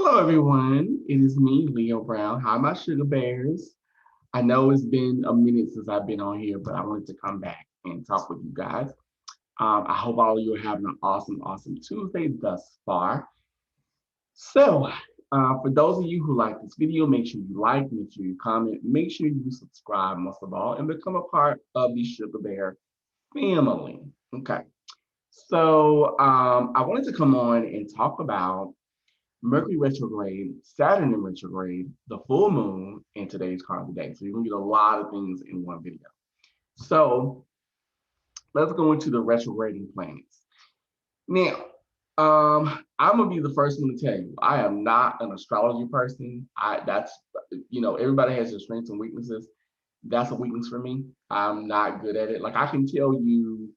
Hello, everyone. It is me, Leo Brown. Hi, my sugar bears. I know it's been a minute since I've been on here, but I wanted to come back and talk with you guys. I hope all of you are having an awesome Tuesday thus far. So, for those of you who like this video, make sure you like, make sure you comment, make sure you subscribe, most of all, and become a part of the Sugar Bear family. Okay. So, I wanted to come on and talk about Mercury retrograde, Saturn in retrograde, the full moon, and today's card of the day. So you're gonna get a lot of things in one video. So let's go into the retrograding planets. Now, I'm gonna be the first one to tell you, I am not an astrology person. Everybody has their strengths and weaknesses. That's a weakness for me. I'm not good at it. Like I can tell you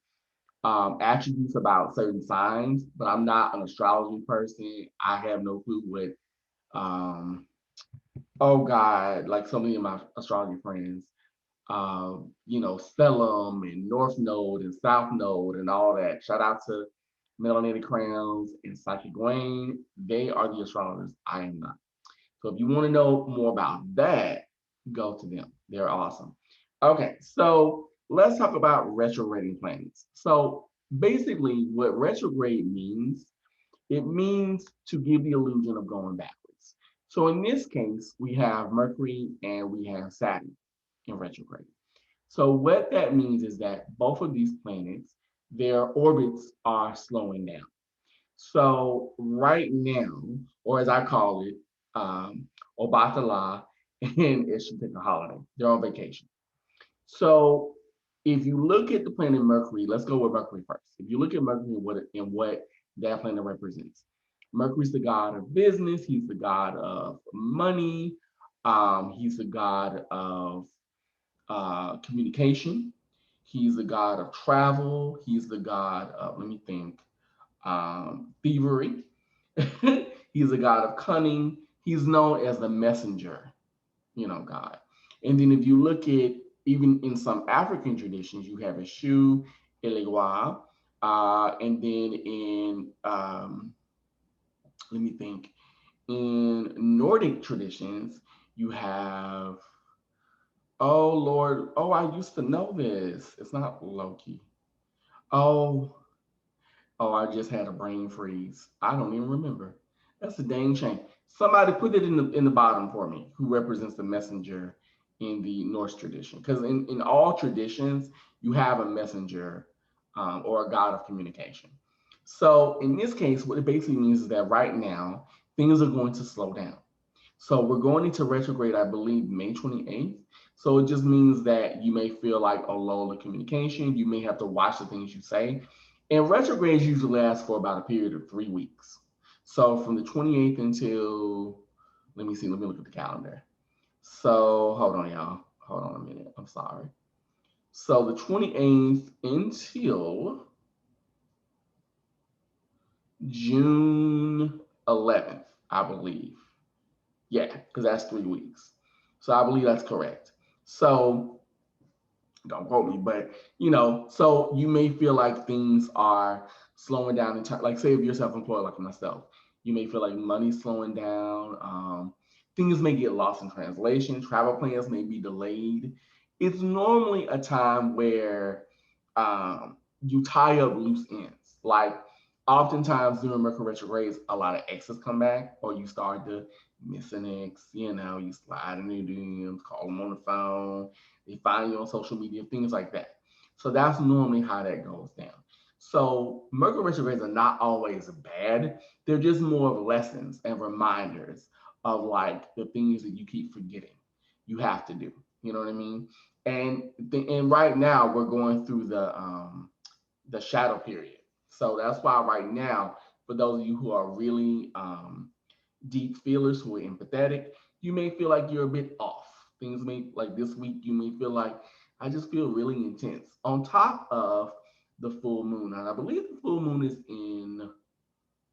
attributes about certain signs, but I'm not an astrology person. I have no clue what um, oh God, like so many of my astrology friends, Stellum and North Node and South Node and all that. Shout out to Melanated Crowns and Psychic Goin. They are the astrologers. I am not. So if you want to know more about that, go to them. They're awesome. Okay, so let's talk about retrograding planets. So basically, what retrograde means, it means to give the illusion of going backwards. So in this case, we have Mercury and we have Saturn in retrograde. So what that means is that both of these planets, their orbits are slowing down. So right now, or as I call it, Obatala and it should take a holiday. They're on vacation. So if you look at the planet Mercury, let's go with Mercury first. If you look at Mercury and what that planet represents, Mercury's the god of business. He's the god of money. He's the god of communication. He's the god of travel. He's the god of, let me think, thievery. He's a god of cunning. He's known as the messenger, God. And then if you look at even in some African traditions, you have a shoe, Elegua, and then let me think, in Nordic traditions, you have, oh Lord, oh, I used to know this. It's not Loki. Oh, oh, I just had a brain freeze. I don't even remember. That's a dang shame. Somebody put it in the bottom for me. Who represents the messenger in the Norse tradition? Because in all traditions, you have a messenger or a god of communication. So in this case, what it basically means is that right now things are going to slow down. So we're going into retrograde, I believe, May 28th. So it just means that you may feel like a lull of communication. You may have to watch the things you say. And retrogrades usually last for about a period of 3 weeks. So from the 28th until, let me see, let me look at the calendar. So hold on, y'all. Hold on a minute. I'm sorry. So the 28th until June 11th, I believe. Yeah, because that's 3 weeks. So I believe that's correct. So don't quote me, but so you may feel like things are slowing down in time. Like say if you're self-employed like myself, you may feel like money's slowing down. Things may get lost in translation. Travel plans may be delayed. It's normally a time where you tie up loose ends. Like oftentimes during Mercury retrogrades, a lot of exes come back, or you start to miss an ex. You slide in their DMs, call them on the phone, they find you on social media, things like that. So that's normally how that goes down. So Mercury retrogrades are not always bad. They're just more of lessons and reminders of like the things that you keep forgetting you have to do. You know what I mean? And right now we're going through the shadow period. So that's why right now, for those of you who are really deep feelers, who are empathetic, you may feel like you're a bit off. Things may, like this week, you may feel like, I just feel really intense. On top of the full moon, and I believe the full moon is in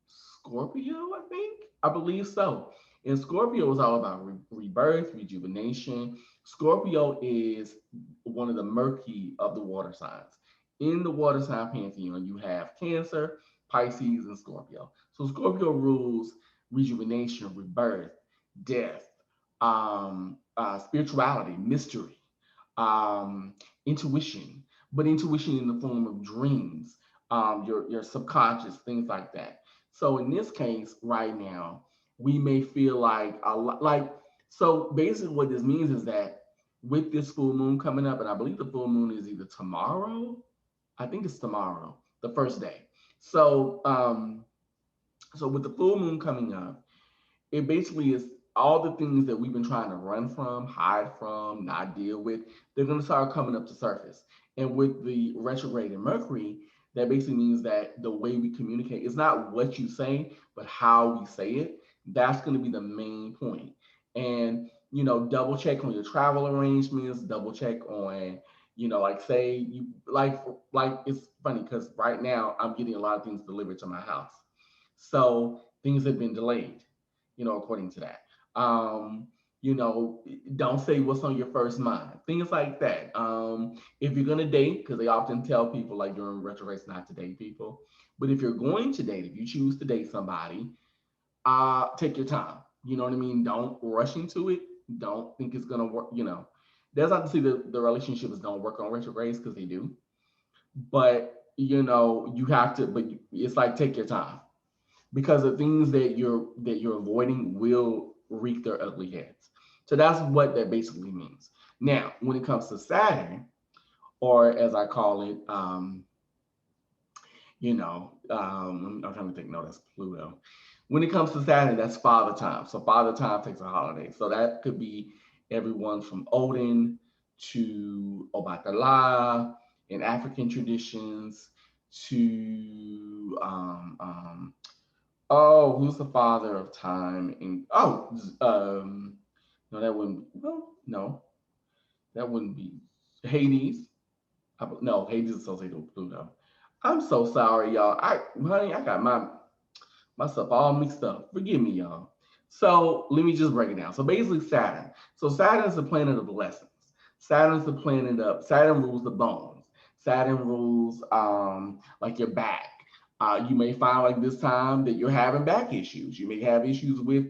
Scorpio, I think. I believe so. And Scorpio is all about rebirth, rejuvenation. Scorpio is one of the murky of the water signs. In the water sign pantheon, you have Cancer, Pisces, and Scorpio. So Scorpio rules rejuvenation, rebirth, death, spirituality, mystery, um, intuition, but intuition in the form of dreams, your subconscious, things like that. So in this case, right now, we may feel like a lot, like so. Basically, what this means is that with this full moon coming up, and I believe the full moon is either tomorrow. I think it's tomorrow, the first day. So, so with the full moon coming up, it basically is all the things that we've been trying to run from, hide from, not deal with, they're going to start coming up to surface. And with the retrograde in Mercury, that basically means that the way we communicate is not what you say, but how we say it. That's going to be the main point. And, double check on your travel arrangements, double check on, like say you like it's funny because right now I'm getting a lot of things delivered to my house. So things have been delayed, according to that. You know, don't say what's on your first mind, things like that. If you're gonna date, because they often tell people like during retrogrades not to date people, but if you're going to date, if you choose to date somebody, take your time. You know what I mean? Don't rush into it. Don't think it's gonna work. That's not to say that the relationships don't work on retrogrades because they do, but you have to. But it's like take your time because the things that you're avoiding will wreak their ugly heads. So that's what that basically means. Now, when it comes to Saturn, or as I call it, I'm trying to think. No, that's Pluto. When it comes to Saturn, that's Father Time. So Father Time takes a holiday. So that could be everyone from Odin to Obatala in African traditions to oh, who's the father of time? And no, that wouldn't. Well, no, that wouldn't be Hades. No, Hades is associated with Pluto. I'm so sorry, y'all. Honey, I got myself all mixed up. Forgive me, y'all. So let me just break it down. So basically, Saturn. So Saturn is the planet of lessons. Saturn rules the bones. Saturn rules like your back. You may find like this time that you're having back issues. You may have issues with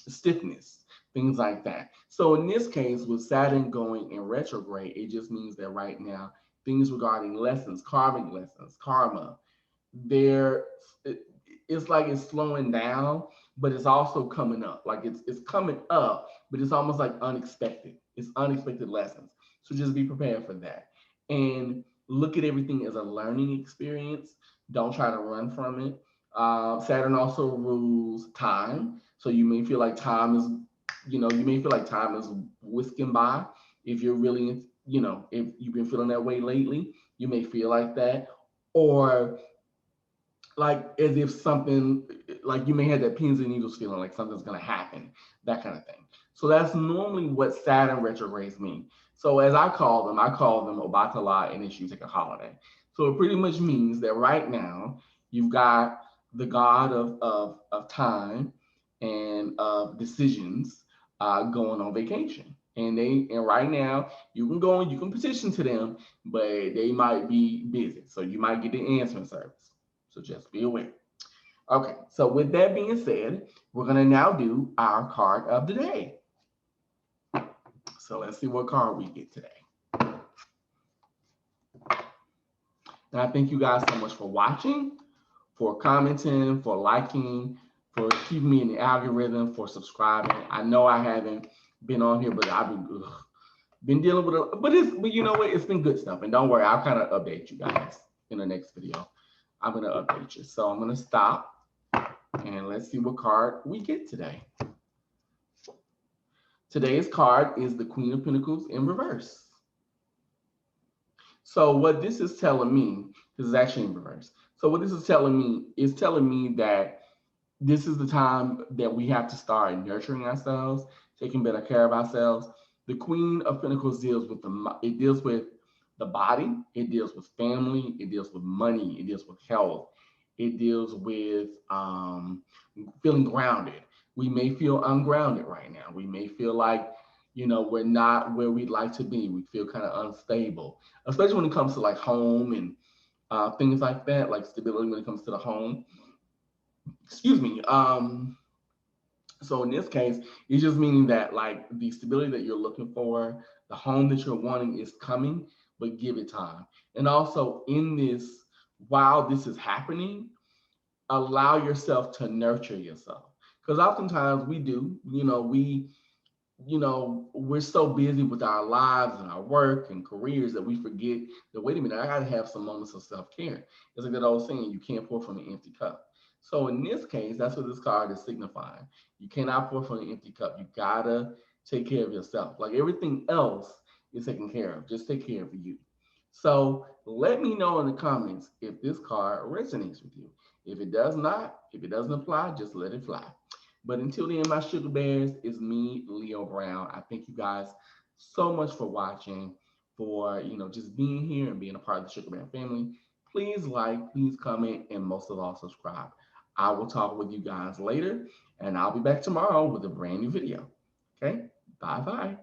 stiffness, things like that. So in this case, with Saturn going in retrograde, it just means that right now things regarding lessons, karmic lessons, karma, there it's like it's slowing down, but it's also coming up. Like it's coming up, but it's almost like unexpected. It's unexpected lessons. So just be prepared for that. And look at everything as a learning experience. Don't try to run from it. Saturn also rules time. So you may feel like time is whisking by. If you're really, if you've been feeling that way lately, you may feel like that. Or like as if something like you may have that pins and needles feeling like something's gonna happen, that kind of thing. So that's normally what Saturn retrogrades mean. So as I call them Obatala and issue take a holiday. So it pretty much means that right now you've got the god of time and of decisions going on vacation. And right now you can go and you can petition to them, but they might be busy. So you might get the answering service. So just be aware. Okay, so with that being said, we're going to now do our card of the day. So let's see what card we get today. And I thank you guys so much for watching, for commenting, for liking, for keeping me in the algorithm, for subscribing. I know I haven't been on here, but I've been dealing with it. But you know what? It's been good stuff. And don't worry, I'll kind of update you guys in the next video. I'm going to update you. So I'm going to stop and let's see what card we get today. Today's card is the Queen of Pentacles in reverse. So what this is telling me, this is actually in reverse. So what this is telling me that this is the time that we have to start nurturing ourselves, taking better care of ourselves. The Queen of Pentacles deals with the body, it deals with family, it deals with money, it deals with health, it deals with feeling grounded. We may feel ungrounded right now. We may feel like, we're not where we'd like to be. We feel kind of unstable, especially when it comes to like home and things like that, like stability when it comes to the home. excuse me. So in this case, it's just meaning that like the stability that you're looking for, the home that you're wanting is coming, but give it time. And also in this, while this is happening, allow yourself to nurture yourself. Because oftentimes we do, we're so busy with our lives and our work and careers that we forget that, wait a minute, I got to have some moments of self-care. It's like that old saying, you can't pour from an empty cup. So in this case, that's what this card is signifying. You cannot pour from an empty cup. You gotta take care of yourself. Like everything else is taken care of. Just take care of you. So let me know in the comments if this card resonates with you. If it does not, if it doesn't apply, just let it fly. But until then, my sugar bears, is me, Leo Brown. I thank you guys so much for watching, for just being here and being a part of the Sugar Bear family. Please like, please comment, and most of all, subscribe. I will talk with you guys later, and I'll be back tomorrow with a brand new video. Okay, bye bye.